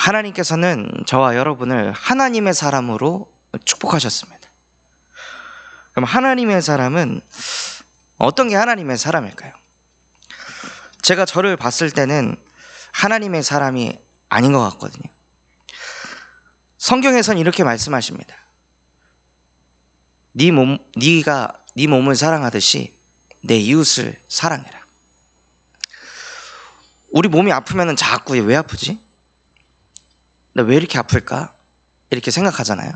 하나님께서는 저와 여러분을 하나님의 사람으로 축복하셨습니다. 그럼 하나님의 사람은 어떤 게 하나님의 사람일까요? 제가 저를 봤을 때는 하나님의 사람이 아닌 것 같거든요. 성경에서는 이렇게 말씀하십니다. 네가 네 몸을 사랑하듯이 내 이웃을 사랑해라. 우리 몸이 아프면 자꾸 왜 아프지? 나 왜 이렇게 아플까? 이렇게 생각하잖아요.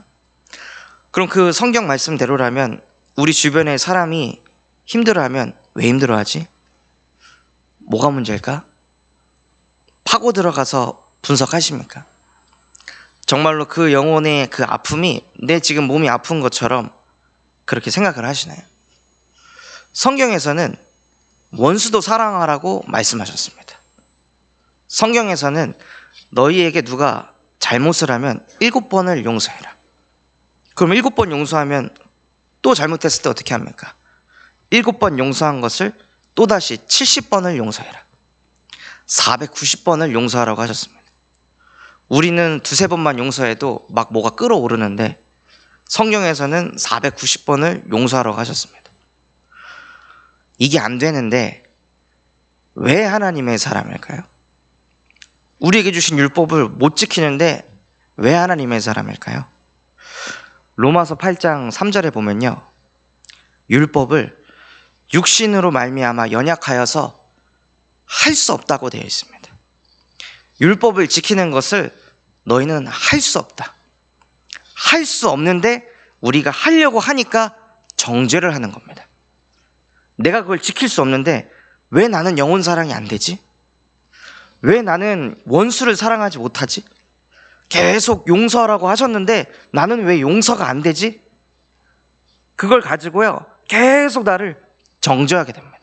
그럼 그 성경 말씀대로라면 우리 주변에 사람이 힘들어하면 왜 힘들어하지? 뭐가 문제일까? 파고 들어가서 분석하십니까? 정말로 그 영혼의 그 아픔이 내 지금 몸이 아픈 것처럼 그렇게 생각을 하시나요? 성경에서는 원수도 사랑하라고 말씀하셨습니다. 성경에서는 너희에게 누가 잘못을 하면 7번을 용서해라. 그럼 7번 용서하면 또 잘못했을 때 어떻게 합니까? 7번 용서한 것을 또다시 70번을 용서해라. 490번을 용서하라고 하셨습니다. 우리는 두세 번만 용서해도 막 뭐가 끓어오르는데 성경에서는 490번을 용서하라고 하셨습니다. 이게 안 되는데 왜 하나님의 사람일까요? 우리에게 주신 율법을 못 지키는데 왜 하나님의 사람일까요? 로마서 8장 3절에 보면요, 율법을 육신으로 말미암아 연약하여서 할 수 없다고 되어 있습니다. 율법을 지키는 것을 너희는 할 수 없다. 할 수 없는데 우리가 하려고 하니까 정죄를 하는 겁니다. 내가 그걸 지킬 수 없는데 왜 나는 영혼 사랑이 안 되지? 왜 나는 원수를 사랑하지 못하지? 계속 용서하라고 하셨는데 나는 왜 용서가 안 되지? 그걸 가지고요, 계속 나를 정죄하게 됩니다.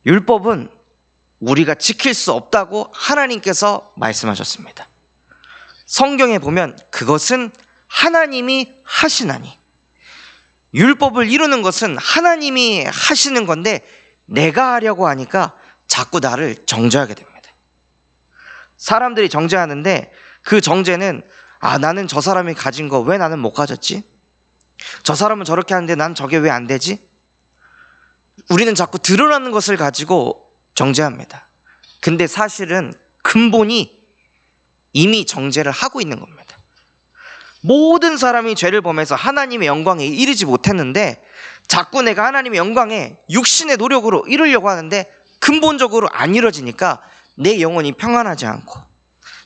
율법은 우리가 지킬 수 없다고 하나님께서 말씀하셨습니다. 성경에 보면 그것은 하나님이 하시나니, 율법을 이루는 것은 하나님이 하시는 건데 내가 하려고 하니까 자꾸 나를 정죄하게 됩니다. 사람들이 정죄하는데 그 정죄는 나는 저 사람이 가진 거 왜 나는 못 가졌지? 저 사람은 저렇게 하는데 난 저게 왜 안 되지? 우리는 자꾸 드러나는 것을 가지고 정죄합니다. 근데 사실은 근본이 이미 정죄를 하고 있는 겁니다. 모든 사람이 죄를 범해서 하나님의 영광에 이르지 못했는데 자꾸 내가 하나님의 영광에 육신의 노력으로 이루려고 하는데 근본적으로 안 이루어지니까 내 영혼이 평안하지 않고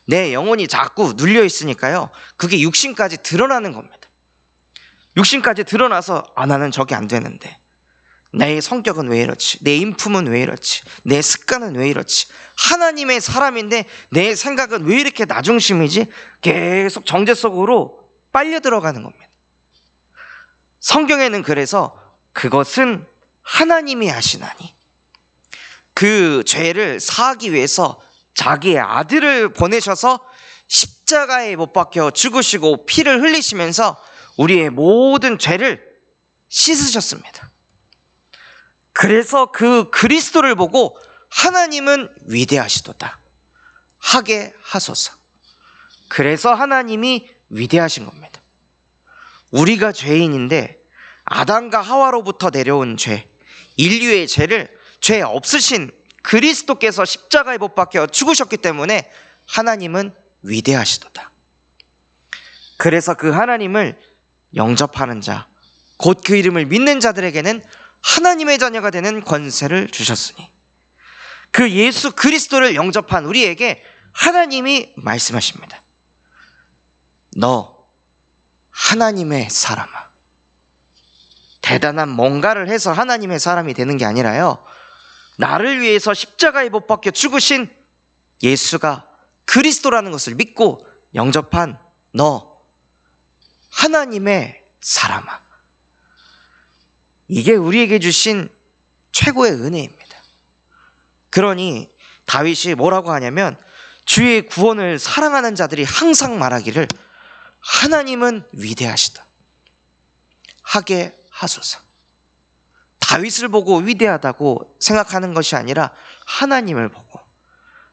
내 영혼이 자꾸 눌려 있으니까요, 그게 육신까지 드러나는 겁니다. 육신까지 드러나서 나는 저게 안 되는데, 내 성격은 왜 이렇지? 내 인품은 왜 이렇지? 내 습관은 왜 이렇지? 하나님의 사람인데 내 생각은 왜 이렇게 나중심이지? 계속 정죄 속으로 빨려 들어가는 겁니다. 성경에는 그래서 그것은 하나님이 하시나니, 그 죄를 사하기 위해서 자기의 아들을 보내셔서 십자가에 못 박혀 죽으시고 피를 흘리시면서 우리의 모든 죄를 씻으셨습니다. 그래서 그 그리스도를 보고 하나님은 위대하시도다 하게 하소서. 그래서 하나님이 위대하신 겁니다. 우리가 죄인인데 아담과 하와로부터 내려온 죄, 인류의 죄를 죄 없으신 그리스도께서 십자가에 못 박혀 죽으셨기 때문에 하나님은 위대하시도다. 그래서 그 하나님을 영접하는 자, 곧 그 이름을 믿는 자들에게는 하나님의 자녀가 되는 권세를 주셨으니, 그 예수 그리스도를 영접한 우리에게 하나님이 말씀하십니다. 너 하나님의 사람아. 대단한 뭔가를 해서 하나님의 사람이 되는 게 아니라요, 나를 위해서 십자가에 못 박혀 죽으신 예수가 그리스도라는 것을 믿고 영접한 너 하나님의 사람아. 이게 우리에게 주신 최고의 은혜입니다. 그러니 다윗이 뭐라고 하냐면, 주의 구원을 사랑하는 자들이 항상 말하기를 하나님은 위대하시다 하게 하소서. 다윗을 보고 위대하다고 생각하는 것이 아니라 하나님을 보고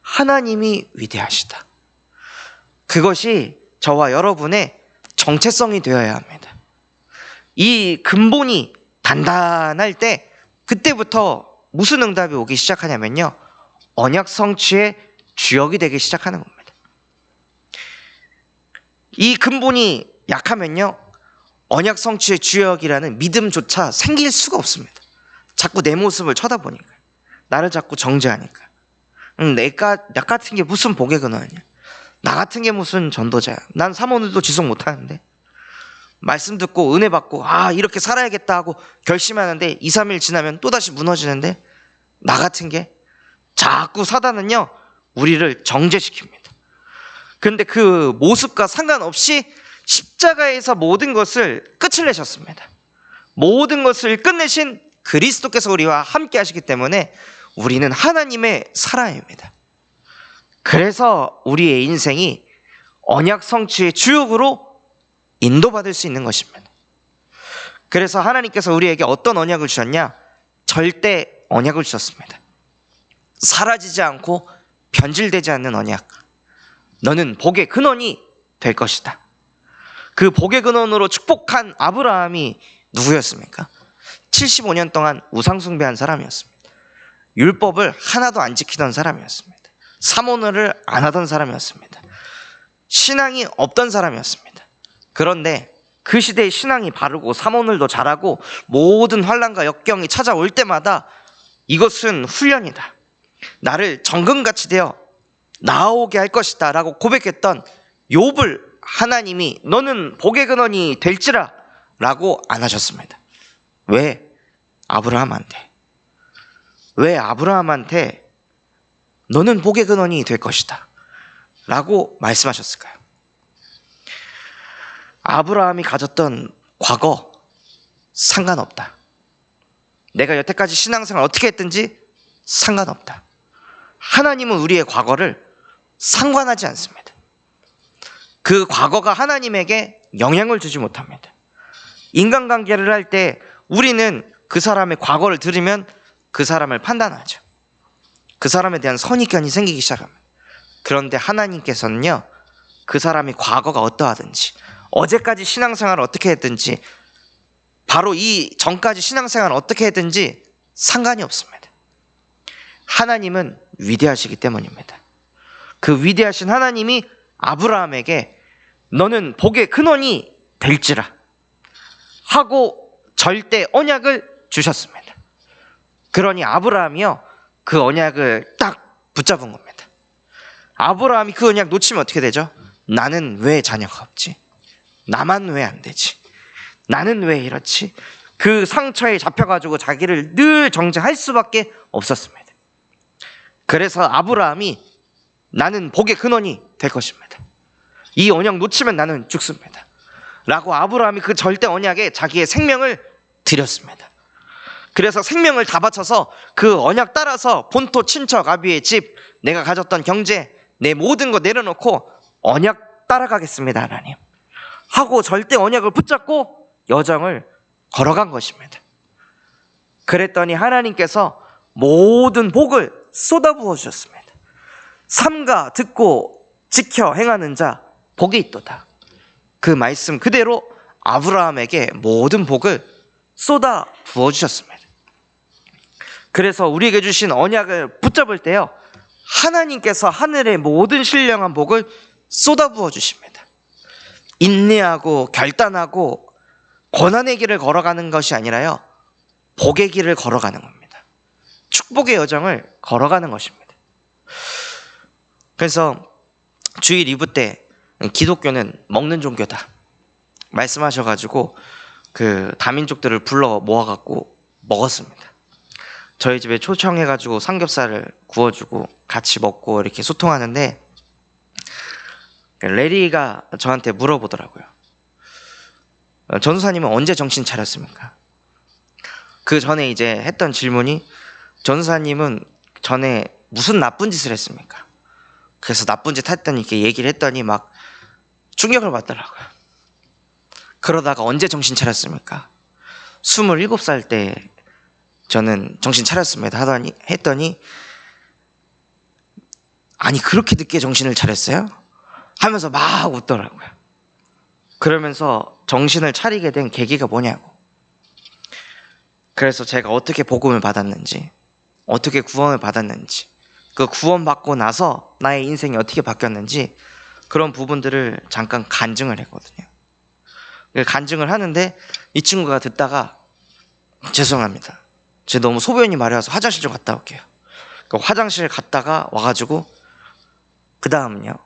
하나님이 위대하시다. 그것이 저와 여러분의 정체성이 되어야 합니다. 이 근본이 단단할 때 그때부터 무슨 응답이 오기 시작하냐면요, 언약 성취의 주역이 되기 시작하는 겁니다. 이 근본이 약하면요, 언약 성취의 주역이라는 믿음조차 생길 수가 없습니다. 자꾸 내 모습을 쳐다보니까, 나를 자꾸 정죄하니까. 나 같은 게 무슨 복의 근원이야? 나 같은 게 무슨 전도자야? 난 사모늘도 지속 못하는데. 말씀 듣고 은혜 받고 이렇게 살아야겠다 하고 결심하는데 2, 3일 지나면 또다시 무너지는데, 나 같은 게 자꾸 사단은요 우리를 정죄시킵니다. 그런데 그 모습과 상관없이 십자가에서 모든 것을 끝을 내셨습니다. 모든 것을 끝내신 그리스도께서 우리와 함께 하시기 때문에 우리는 하나님의 사람입니다. 그래서 우리의 인생이 언약 성취의 주역으로 인도받을 수 있는 것입니다. 그래서 하나님께서 우리에게 어떤 언약을 주셨냐? 절대 언약을 주셨습니다. 사라지지 않고 변질되지 않는 언약. 너는 복의 근원이 될 것이다. 그 복의 근원으로 축복한 아브라함이 누구였습니까? 75년 동안 우상 숭배한 사람이었습니다. 율법을 하나도 안 지키던 사람이었습니다. 사모늘을 안 하던 사람이었습니다. 신앙이 없던 사람이었습니다. 그런데 그 시대의 신앙이 바르고 사모늘도 잘하고 모든 환난과 역경이 찾아올 때마다 이것은 훈련이다, 나를 정금같이 되어 나아오게 할 것이다 라고 고백했던 욥을 하나님이 너는 복의 근원이 될지라 라고 안 하셨습니다. 왜? 아브라함한테. 왜 아브라함한테 너는 복의 근원이 될 것이다 라고 말씀하셨을까요? 아브라함이 가졌던 과거 상관없다. 내가 여태까지 신앙생활 어떻게 했든지 상관없다. 하나님은 우리의 과거를 상관하지 않습니다. 그 과거가 하나님에게 영향을 주지 못합니다. 인간관계를 할 때 우리는 그 사람의 과거를 들으면 그 사람을 판단하죠. 그 사람에 대한 선입견이 생기기 시작합니다. 그런데 하나님께서는요, 그 사람이 과거가 어떠하든지, 어제까지 신앙생활을 어떻게 했든지, 바로 이 전까지 신앙생활을 어떻게 했든지 상관이 없습니다. 하나님은 위대하시기 때문입니다. 그 위대하신 하나님이 아브라함에게 너는 복의 근원이 될지라 하고 절대 언약을 주셨습니다. 그러니 아브라함이요, 그 언약을 딱 붙잡은 겁니다. 아브라함이 그 언약 놓치면 어떻게 되죠? 나는 왜 자녀가 없지? 나만 왜 안 되지? 나는 왜 이렇지? 그 상처에 잡혀가지고 자기를 늘 정죄할 수밖에 없었습니다. 그래서 아브라함이 나는 복의 근원이 될 것입니다, 이 언약 놓치면 나는 죽습니다 라고 아브라함이 그 절대 언약에 자기의 생명을 드렸습니다. 그래서 생명을 다 바쳐서 그 언약 따라서 본토, 친척, 아비의 집, 내가 가졌던 경제, 내 모든 거 내려놓고 언약 따라가겠습니다 하나님 하고 절대 언약을 붙잡고 여정을 걸어간 것입니다. 그랬더니 하나님께서 모든 복을 쏟아부어 주셨습니다. 삼가 듣고 지켜 행하는 자 복이 있도다. 그 말씀 그대로 아브라함에게 모든 복을 쏟아 부어 주셨습니다. 그래서 우리에게 주신 언약을 붙잡을 때요, 하나님께서 하늘의 모든 신령한 복을 쏟아 부어 주십니다. 인내하고 결단하고 고난의 길을 걸어가는 것이 아니라요, 복의 길을 걸어가는 겁니다. 축복의 여정을 걸어가는 것입니다. 그래서 주일 2부 때 기독교는 먹는 종교다 말씀하셔가지고 그 다민족들을 불러 모아갖고 먹었습니다. 저희 집에 초청해가지고 삼겹살을 구워주고 같이 먹고 이렇게 소통하는데, 레리가 저한테 물어보더라고요. 전도사님은 언제 정신 차렸습니까? 그 전에 이제 했던 질문이, 전도사님은 전에 무슨 나쁜 짓을 했습니까? 그래서 나쁜 짓 했더니 이렇게 얘기를 했더니 막 충격을 받더라고요. 그러다가 언제 정신 차렸습니까? 27살 때 저는 정신 차렸습니다 했더니, 아니 그렇게 늦게 정신을 차렸어요? 하면서 막 웃더라고요. 그러면서 정신을 차리게 된 계기가 뭐냐고. 그래서 제가 어떻게 복음을 받았는지, 어떻게 구원을 받았는지, 그 구원받고 나서 나의 인생이 어떻게 바뀌었는지 그런 부분들을 잠깐 간증을 했거든요. 간증을 하는데 이 친구가 듣다가 죄송합니다, 제가 너무 소변이 마려워서 화장실 좀 갔다 올게요. 화장실 갔다가 와가지고 그 다음은요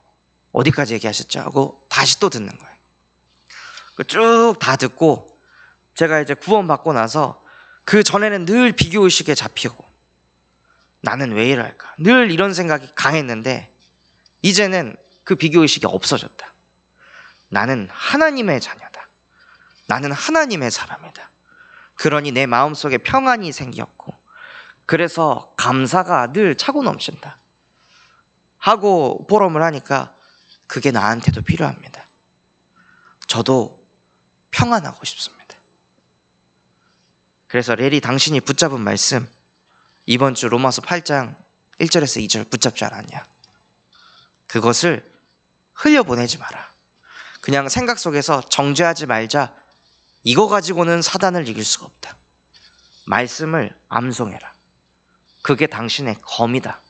어디까지 얘기하셨죠? 하고 다시 또 듣는 거예요. 쭉 다 듣고 제가 이제 구원받고 나서 그 전에는 늘 비교의식에 잡히고 나는 왜 이럴까 늘 이런 생각이 강했는데 이제는 그 비교의식이 없어졌다. 나는 하나님의 자녀다. 나는 하나님의 사람이다. 그러니 내 마음속에 평안이 생겼고 그래서 감사가 늘 차고 넘친다 하고 보름을 하니까 그게 나한테도 필요합니다. 저도 평안하고 싶습니다. 그래서 레리 당신이 붙잡은 말씀 이번 주 로마서 8장 1절에서 2절 붙잡지 않았냐? 그것을 흘려보내지 마라. 그냥 생각 속에서 정죄하지 말자. 이거 가지고는 사단을 이길 수가 없다. 말씀을 암송해라. 그게 당신의 검이다.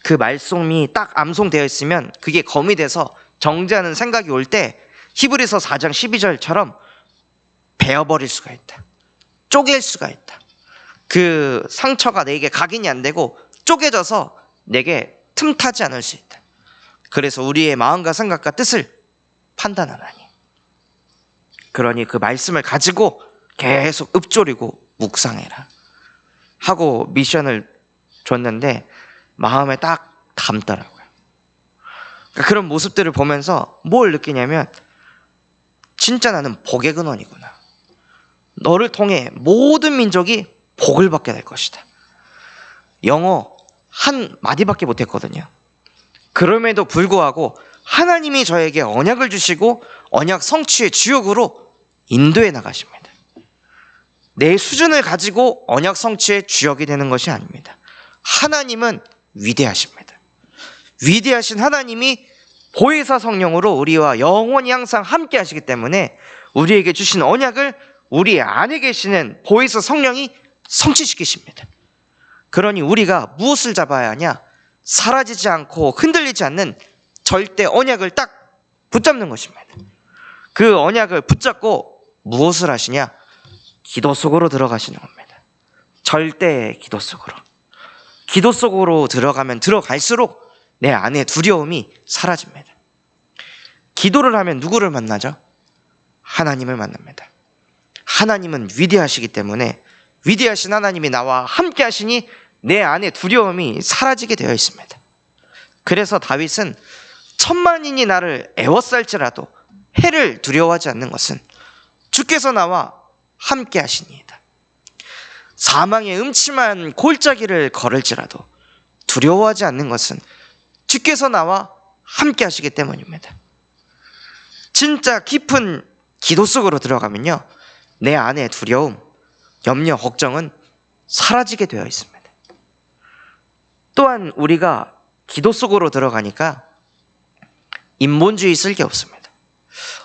그 말씀이 딱 암송되어 있으면 그게 검이 돼서 정죄하는 생각이 올 때 히브리서 4장 12절처럼 베어버릴 수가 있다. 쪼갤 수가 있다. 그 상처가 내게 각인이 안 되고 쪼개져서 내게 틈타지 않을 수 있다. 그래서 우리의 마음과 생각과 뜻을 판단하나니 그러니 그 말씀을 가지고 계속 읊조리고 묵상해라 하고 미션을 줬는데 마음에 딱 담더라고요. 그러니까 그런 모습들을 보면서 뭘 느끼냐면 진짜 나는 복의 근원이구나. 너를 통해 모든 민족이 복을 받게 될 것이다. 영어 한 마디밖에 못했거든요. 그럼에도 불구하고 하나님이 저에게 언약을 주시고 언약 성취의 주역으로 인도해 나가십니다. 내 수준을 가지고 언약 성취의 주역이 되는 것이 아닙니다. 하나님은 위대하십니다. 위대하신 하나님이 보혜사 성령으로 우리와 영원히 항상 함께 하시기 때문에 우리에게 주신 언약을 우리 안에 계시는 보혜사 성령이 성취시키십니다. 그러니 우리가 무엇을 잡아야 하냐? 사라지지 않고 흔들리지 않는 절대 언약을 딱 붙잡는 것입니다. 그 언약을 붙잡고 무엇을 하시냐? 기도 속으로 들어가시는 겁니다. 절대의 기도 속으로. 기도 속으로 들어가면 들어갈수록 내 안에 두려움이 사라집니다. 기도를 하면 누구를 만나죠? 하나님을 만납니다. 하나님은 위대하시기 때문에 위대하신 하나님이 나와 함께 하시니 내 안에 두려움이 사라지게 되어 있습니다. 그래서 다윗은 천만인이 나를 애워쌀지라도 해를 두려워하지 않는 것은 주께서 나와 함께 하시니이다. 사망의 음침한 골짜기를 걸을지라도 두려워하지 않는 것은 주께서 나와 함께 하시기 때문입니다. 진짜 깊은 기도 속으로 들어가면요, 내 안에 두려움, 염려, 걱정은 사라지게 되어 있습니다. 또한 우리가 기도 속으로 들어가니까 인본주의 쓸 게 없습니다.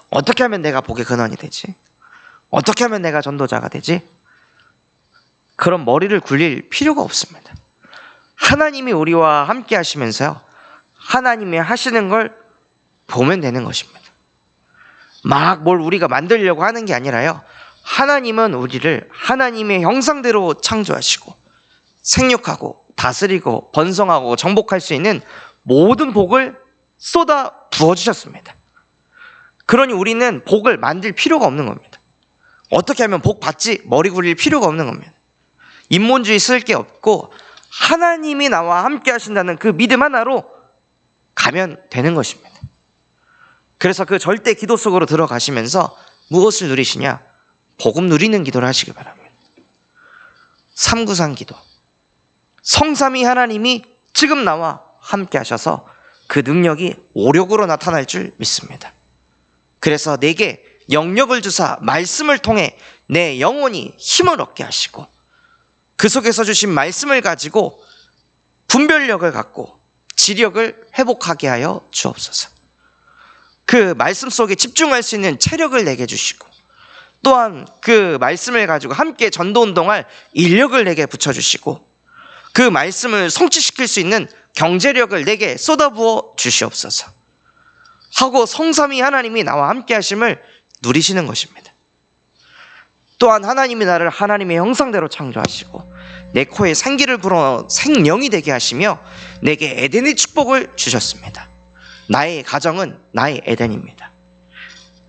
어떻게 하면 내가 복의 근원이 되지? 어떻게 하면 내가 전도자가 되지? 그런 머리를 굴릴 필요가 없습니다. 하나님이 우리와 함께 하시면서요, 하나님이 하시는 걸 보면 되는 것입니다. 막 뭘 우리가 만들려고 하는 게 아니라요, 하나님은 우리를 하나님의 형상대로 창조하시고 생육하고 다스리고 번성하고 정복할 수 있는 모든 복을 쏟아 부어주셨습니다. 그러니 우리는 복을 만들 필요가 없는 겁니다. 어떻게 하면 복 받지? 머리 굴릴 필요가 없는 겁니다. 인본주의 쓸 게 없고 하나님이 나와 함께 하신다는 그 믿음 하나로 가면 되는 것입니다. 그래서 그 절대 기도 속으로 들어가시면서 무엇을 누리시냐? 복음 누리는 기도를 하시기 바랍니다. 삼구상 기도. 성삼위 하나님이 지금 나와 함께 하셔서 그 능력이 오력으로 나타날 줄 믿습니다. 그래서 내게 영력을 주사 말씀을 통해 내 영혼이 힘을 얻게 하시고 그 속에서 주신 말씀을 가지고 분별력을 갖고 지력을 회복하게 하여 주옵소서. 그 말씀 속에 집중할 수 있는 체력을 내게 주시고, 또한 그 말씀을 가지고 함께 전도운동할 인력을 내게 붙여주시고, 그 말씀을 성취시킬 수 있는 경제력을 내게 쏟아부어 주시옵소서 하고 성삼위 하나님이 나와 함께 하심을 누리시는 것입니다. 또한 하나님이 나를 하나님의 형상대로 창조하시고 내 코에 생기를 불어 생명이 되게 하시며 내게 에덴의 축복을 주셨습니다. 나의 가정은 나의 에덴입니다.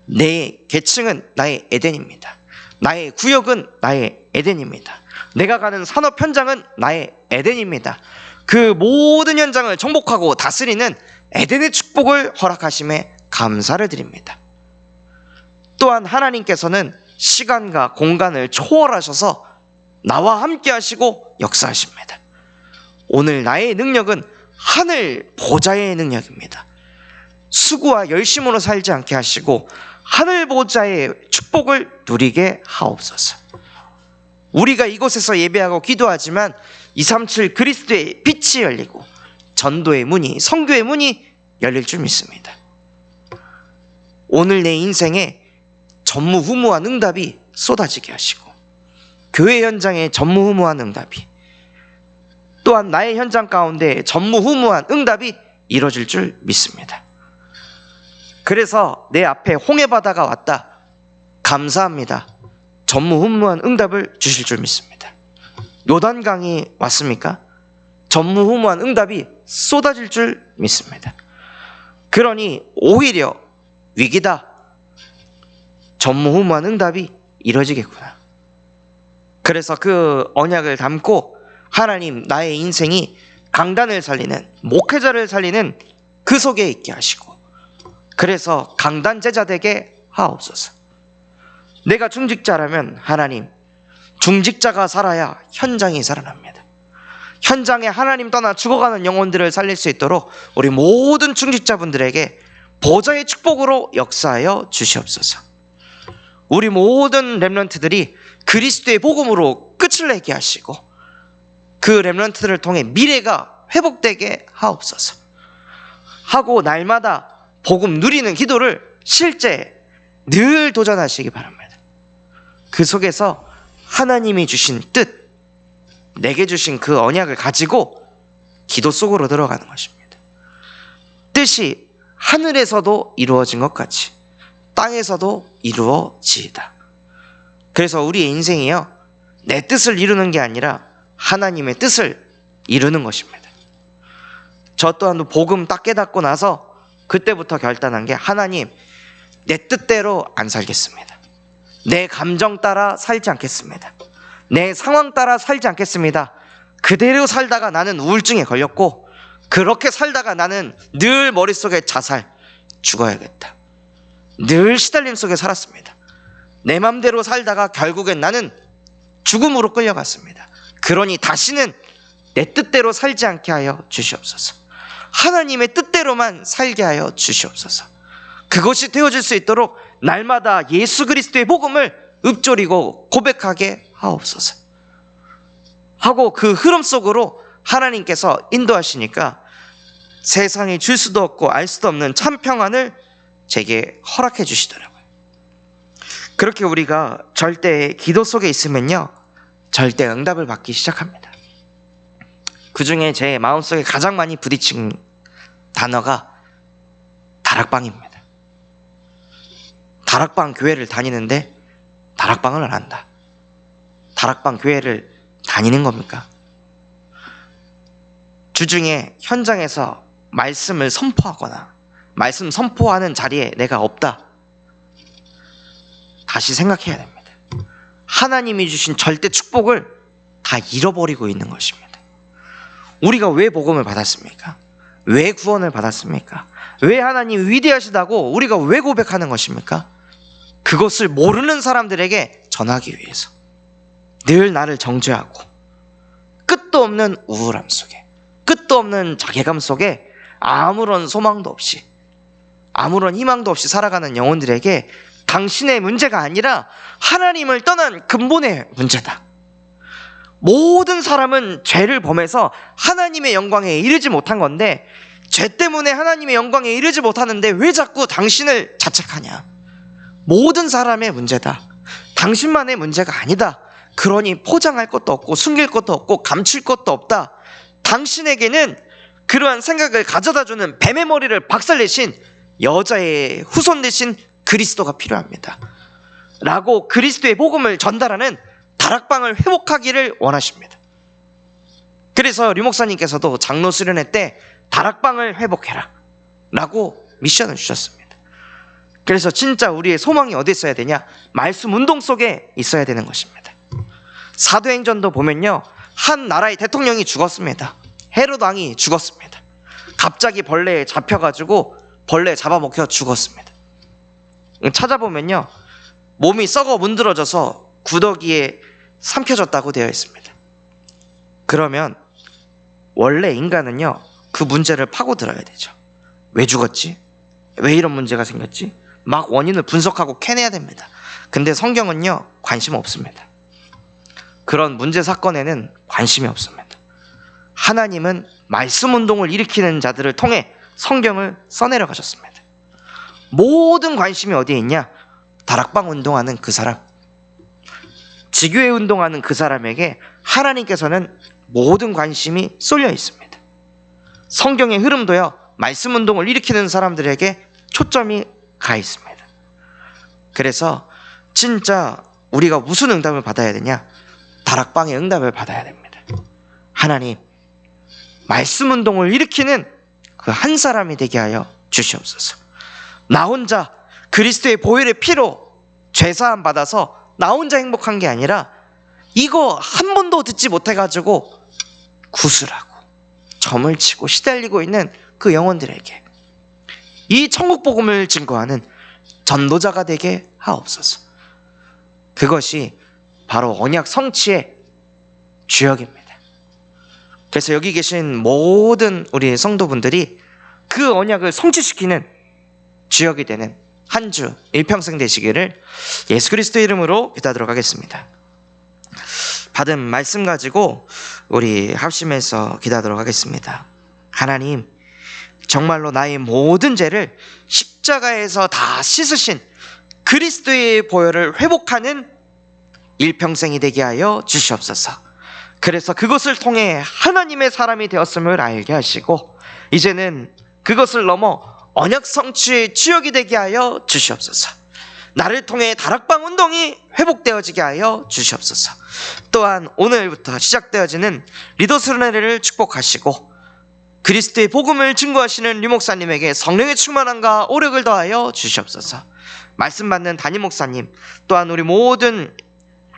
내 계층은 나의 에덴입니다. 나의 구역은 나의 에덴입니다. 내가 가는 산업 현장은 나의 에덴입니다. 그 모든 현장을 정복하고 다스리는 에덴의 축복을 허락하심에 감사를 드립니다. 또한 하나님께서는 시간과 공간을 초월하셔서 나와 함께 하시고 역사하십니다. 오늘 나의 능력은 하늘 보좌의 능력입니다. 수고와 열심으로 살지 않게 하시고 하늘 보좌의 축복을 누리게 하옵소서. 우리가 이곳에서 예배하고 기도하지만 237 그리스도의 빛이 열리고 전도의 문이, 선교의 문이 열릴 줄 믿습니다. 오늘 내 인생에 전무후무한 응답이 쏟아지게 하시고 교회 현장에 전무후무한 응답이, 또한 나의 현장 가운데 전무후무한 응답이 이루어질 줄 믿습니다. 그래서 내 앞에 홍해바다가 왔다, 감사합니다. 전무후무한 응답을 주실 줄 믿습니다. 요단강이 왔습니까? 전무후무한 응답이 쏟아질 줄 믿습니다. 그러니 오히려 위기다, 전무후무한 응답이 이루어지겠구나. 그래서 그 언약을 담고 하나님, 나의 인생이 강단을 살리는, 목회자를 살리는 그 속에 있게 하시고, 그래서 강단 제자 되게 하옵소서. 내가 중직자라면 하나님, 중직자가 살아야 현장이 살아납니다. 현장에 하나님 떠나 죽어가는 영혼들을 살릴 수 있도록 우리 모든 중직자분들에게 보좌의 축복으로 역사하여 주시옵소서. 우리 모든 렘넌트들이 그리스도의 복음으로 끝을 내게 하시고 그 렘넌트들을 통해 미래가 회복되게 하옵소서 하고 날마다 복음 누리는 기도를 실제 늘 도전하시기 바랍니다. 그 속에서 하나님이 주신 뜻, 내게 주신 그 언약을 가지고 기도 속으로 들어가는 것입니다. 뜻이 하늘에서도 이루어진 것 같이 땅에서도 이루어지이다. 그래서 우리의 인생이요, 내 뜻을 이루는 게 아니라 하나님의 뜻을 이루는 것입니다. 저 또한 복음 딱 깨닫고 나서 그때부터 결단한 게, 하나님, 내 뜻대로 안 살겠습니다. 내 감정 따라 살지 않겠습니다. 내 상황 따라 살지 않겠습니다. 그대로 살다가 나는 우울증에 걸렸고, 그렇게 살다가 나는 늘 머릿속에 자살, 죽어야겠다, 늘 시달림 속에 살았습니다. 내 맘대로 살다가 결국엔 나는 죽음으로 끌려갔습니다. 그러니 다시는 내 뜻대로 살지 않게 하여 주시옵소서. 하나님의 뜻대로만 살게 하여 주시옵소서. 그것이 되어질 수 있도록 날마다 예수 그리스도의 복음을 읊조리고 고백하게 하옵소서 하고, 그 흐름 속으로 하나님께서 인도하시니까 세상이 줄 수도 없고 알 수도 없는 참 평안을 제게 허락해 주시더라고요. 그렇게 우리가 절대 기도 속에 있으면요, 절대 응답을 받기 시작합니다. 그 중에 제 마음속에 가장 많이 부딪힌 단어가 다락방입니다. 다락방 교회를 다니는데 다락방을 안 한다. 다락방 교회를 다니는 겁니까? 주중에 현장에서 말씀을 선포하거나 말씀 선포하는 자리에 내가 없다. 다시 생각해야 됩니다. 하나님이 주신 절대 축복을 다 잃어버리고 있는 것입니다. 우리가 왜 복음을 받았습니까? 왜 구원을 받았습니까? 왜 하나님이 위대하시다고 우리가 왜 고백하는 것입니까? 그것을 모르는 사람들에게 전하기 위해서 늘 나를 정죄하고 끝도 없는 우울함 속에, 끝도 없는 자괴감 속에 아무런 소망도 없이, 아무런 희망도 없이 살아가는 영혼들에게 당신의 문제가 아니라 하나님을 떠난 근본의 문제다. 모든 사람은 죄를 범해서 하나님의 영광에 이르지 못한 건데, 죄 때문에 하나님의 영광에 이르지 못하는데 왜 자꾸 당신을 자책하냐? 모든 사람의 문제다. 당신만의 문제가 아니다. 그러니 포장할 것도 없고 숨길 것도 없고 감출 것도 없다. 당신에게는 그러한 생각을 가져다주는 뱀의 머리를 박살내신 여자의 후손 되신 그리스도가 필요합니다. 라고 그리스도의 복음을 전달하는 다락방을 회복하기를 원하십니다. 그래서 류 목사님께서도 장로 수련회 때 다락방을 회복해라 라고 미션을 주셨습니다. 그래서 진짜 우리의 소망이 어디 있어야 되냐? 말씀 운동 속에 있어야 되는 것입니다. 사도행전도 보면요, 한 나라의 대통령이 죽었습니다. 헤롯 왕이 죽었습니다. 갑자기 벌레에 잡혀가지고 벌레에 잡아먹혀 죽었습니다. 찾아보면요, 몸이 썩어 문드러져서 구더기에 삼켜졌다고 되어 있습니다. 그러면 원래 인간은요, 그 문제를 파고들어야 되죠. 왜 죽었지? 왜 이런 문제가 생겼지? 막 원인을 분석하고 캐내야 됩니다. 근데 성경은요, 관심 없습니다. 그런 문제 사건에는 관심이 없습니다. 하나님은 말씀 운동을 일으키는 자들을 통해 성경을 써내려 가셨습니다. 모든 관심이 어디에 있냐? 다락방 운동하는 그 사람, 지교회 운동하는 그 사람에게 하나님께서는 모든 관심이 쏠려 있습니다. 성경의 흐름도요, 말씀 운동을 일으키는 사람들에게 초점이 가 있습니다. 그래서 진짜 우리가 무슨 응답을 받아야 되냐? 다락방의 응답을 받아야 됩니다. 하나님, 말씀 운동을 일으키는 그 한 사람이 되게 하여 주시옵소서. 나 혼자 그리스도의 보혈의 피로 죄사함 받아서 나 혼자 행복한 게 아니라 이거 한 번도 듣지 못해가지고 구슬하고 점을 치고 시달리고 있는 그 영혼들에게 이 천국 복음을 증거하는 전도자가 되게 하옵소서. 그것이 바로 언약 성취의 주역입니다. 그래서 여기 계신 모든 우리 성도분들이 그 언약을 성취시키는 주역이 되는 한 주 일평생 되시기를 예수 그리스도의 이름으로 기도하도록 하겠습니다. 받은 말씀 가지고 우리 합심해서 기도하도록 하겠습니다. 하나님, 정말로 나의 모든 죄를 십자가에서 다 씻으신 그리스도의 보혈을 회복하는 일평생이 되게 하여 주시옵소서. 그래서 그것을 통해 하나님의 사람이 되었음을 알게 하시고 이제는 그것을 넘어 언약 성취의 주역이 되게 하여 주시옵소서. 나를 통해 다락방 운동이 회복되어지게 하여 주시옵소서. 또한 오늘부터 시작되어지는 리더 수련회를 축복하시고 그리스도의 복음을 증거하시는 류 목사님에게 성령의 충만함과 오력을 더하여 주시옵소서. 말씀 받는 담임 목사님, 또한 우리 모든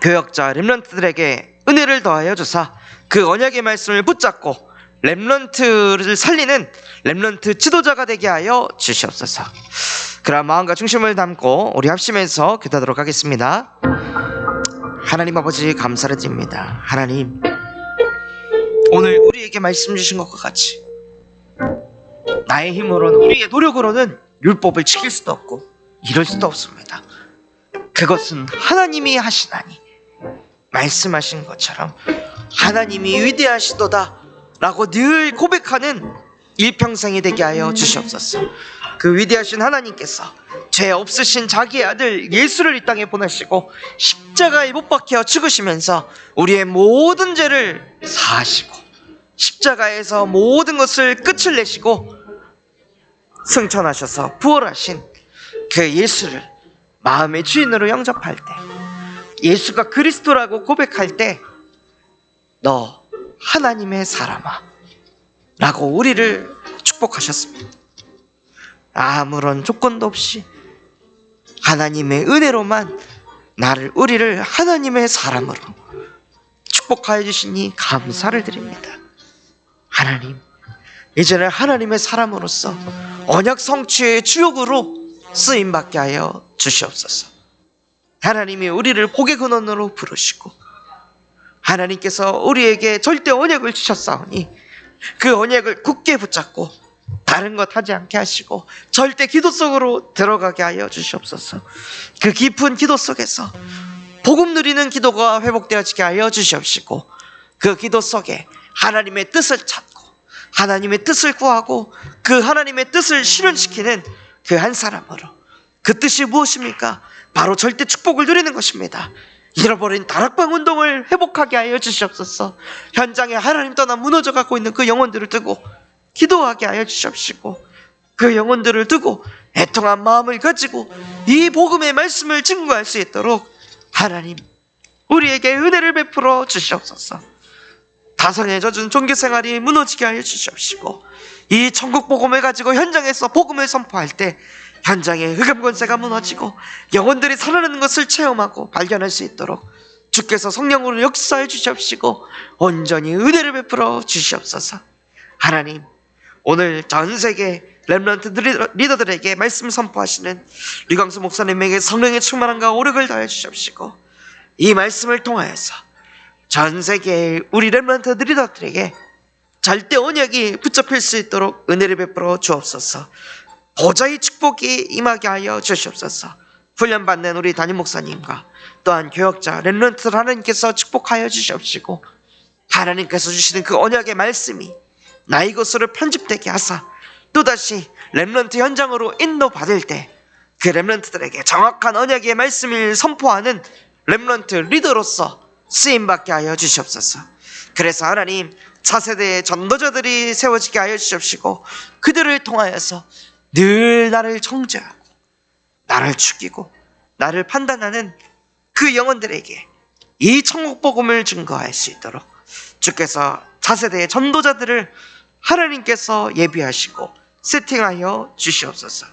교역자 렘넌트들에게 은혜를 더하여 주사 그 언약의 말씀을 붙잡고 렘넌트를 살리는 렘넌트 지도자가 되게 하여 주시옵소서. 그런 마음과 중심을 담고 우리 합심해서 기도하도록 하겠습니다. 하나님 아버지, 감사를 드립니다. 하나님, 오늘 우리에게 말씀 주신 것과 같이 나의 힘으로는, 우리의 노력으로는 율법을 지킬 수도 없고 이럴 수도 없습니다. 그것은 하나님이 하시나니 말씀하신 것처럼 하나님이 위대하시도다 라고 늘 고백하는 일평생이 되게 하여 주시옵소서. 그 위대하신 하나님께서 죄 없으신 자기의 아들 예수를 이 땅에 보내시고 십자가에 못 박혀 죽으시면서 우리의 모든 죄를 사하시고 십자가에서 모든 것을 끝을 내시고 승천하셔서 부활하신 그 예수를 마음의 주인으로 영접할 때, 예수가 그리스도라고 고백할 때 너 하나님의 사람아 라고 우리를 축복하셨습니다. 아무런 조건도 없이 하나님의 은혜로만 우리를 하나님의 사람으로 축복하여 주시니 감사를 드립니다. 하나님, 이제는 하나님의 사람으로서 언약 성취의 주역으로 쓰임받게 하여 주시옵소서. 하나님이 우리를 복의 근원으로 부르시고 하나님께서 우리에게 절대 언약을 주셨사오니 그 언약을 굳게 붙잡고 다른 것 하지 않게 하시고 절대 기도 속으로 들어가게 하여 주시옵소서. 그 깊은 기도 속에서 복음 누리는 기도가 회복되어지게 하여 주시옵시고 그 기도 속에 하나님의 뜻을 찾고 하나님의 뜻을 구하고 그 하나님의 뜻을 실현시키는 그 한 사람으로. 그 뜻이 무엇입니까? 바로 절대 축복을 누리는 것입니다. 잃어버린 다락방 운동을 회복하게 하여 주시옵소서. 현장에 하나님 떠나 무너져 갖고 있는 그 영혼들을 두고 기도하게 하여 주시옵시고, 그 영혼들을 두고 애통한 마음을 가지고 이 복음의 말씀을 증거할 수 있도록 하나님 우리에게 은혜를 베풀어 주시옵소서. 다성에 젖은 종교생활이 무너지게 하여 주시옵시고, 이 천국 복음을 가지고 현장에서 복음을 선포할 때 현장의 흑암 권세가 무너지고 영혼들이 살아나는 것을 체험하고 발견할 수 있도록 주께서 성령으로 역사해 주시옵시고 온전히 은혜를 베풀어 주시옵소서. 하나님, 오늘 전 세계 렘넌트 리더들에게 말씀 선포하시는 류광수 목사님에게 성령의 충만함과 오력을 더해 주시옵시고, 이 말씀을 통하여서 전 세계의 우리 렘넌트 리더들에게 절대 언약이 붙잡힐 수 있도록 은혜를 베풀어 주옵소서. 보좌의 축복이 임하게 하여 주시옵소서. 훈련받는 우리 담임 목사님과 또한 교역자 렘넌트들 하나님께서 축복하여 주시옵시고, 하나님께서 주시는 그 언약의 말씀이 나의 것으로 편집되게 하사 또다시 렘넌트 현장으로 인도받을 때 그 렘넌트들에게 정확한 언약의 말씀을 선포하는 렘넌트 리더로서 쓰임받게 하여 주시옵소서. 그래서 하나님, 차세대의 전도자들이 세워지게 하여 주시옵시고, 그들을 통하여서 늘 나를 정죄하고 나를 죽이고 나를 판단하는 그 영혼들에게 이 천국 복음을 증거할 수 있도록 주께서 차세대의 전도자들을 하나님께서 예비하시고 세팅하여 주시옵소서.